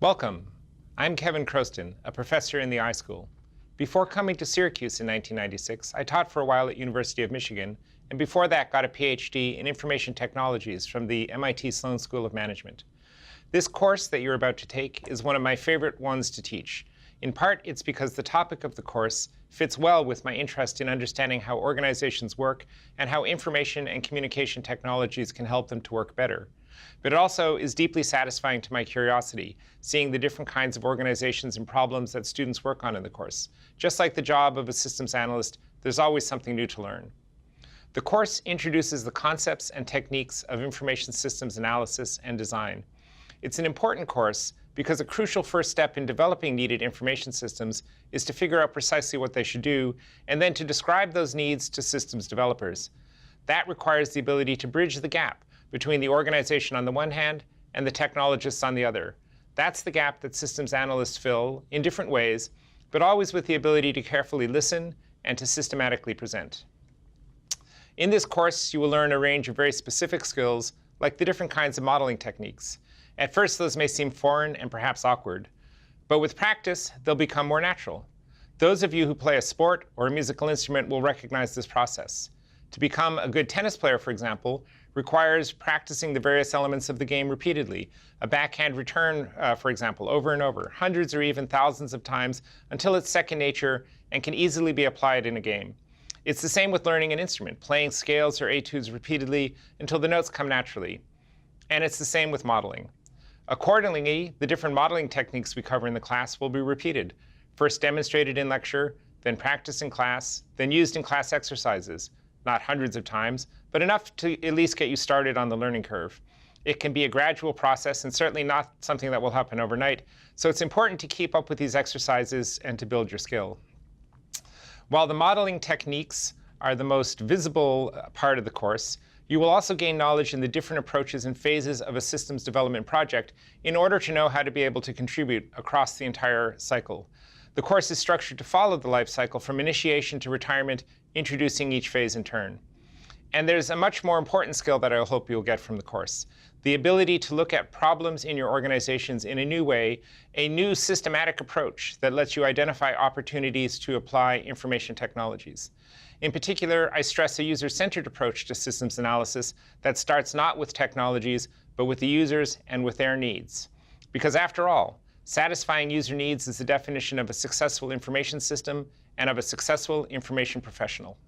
Welcome. I'm Kevin Croston, a professor in the iSchool. Before coming to Syracuse in 1996, I taught for a while at University of Michigan, and before that got a PhD in information technologies from the MIT Sloan School of Management. This course that you're about to take is one of my favorite ones to teach. In part, it's because the topic of the course fits well with my interest in understanding how organizations work and how information and communication technologies can help them to work better. But it also is deeply satisfying to my curiosity, seeing the different kinds of organizations and problems that students work on in the course. Just like the job of a systems analyst, there's always something new to learn. The course introduces the concepts and techniques of information systems analysis and design. It's an important course because a crucial first step in developing needed information systems is to figure out precisely what they should do, and then to describe those needs to systems developers. That requires the ability to bridge the gap between the organization on the one hand and the technologists on the other. That's the gap that systems analysts fill in different ways, but always with the ability to carefully listen and to systematically present. In this course, you will learn a range of very specific skills, like the different kinds of modeling techniques. At first, those may seem foreign and perhaps awkward, but with practice, they'll become more natural. Those of you who play a sport or a musical instrument will recognize this process. To become a good tennis player, for example, requires practicing the various elements of the game repeatedly. A backhand return, for example, over and over, hundreds or even thousands of times until it's second nature and can easily be applied in a game. It's the same with learning an instrument, playing scales or etudes repeatedly until the notes come naturally. And it's the same with modeling. Accordingly, the different modeling techniques we cover in the class will be repeated, first demonstrated in lecture, then practiced in class, then used in class exercises. Not hundreds of times, but enough to at least get you started on the learning curve. It can be a gradual process and certainly not something that will happen overnight, so it's important to keep up with these exercises and to build your skill. While the modeling techniques are the most visible part of the course, you will also gain knowledge in the different approaches and phases of a systems development project in order to know how to be able to contribute across the entire cycle. The course is structured to follow the life cycle from initiation to retirement, introducing each phase in turn. And there's a much more important skill that I hope you'll get from the course: the ability to look at problems in your organizations in a new way, a new systematic approach that lets you identify opportunities to apply information technologies. In particular, I stress a user-centered approach to systems analysis that starts not with technologies, but with the users and with their needs. Because after all, satisfying user needs is the definition of a successful information system and of a successful information professional.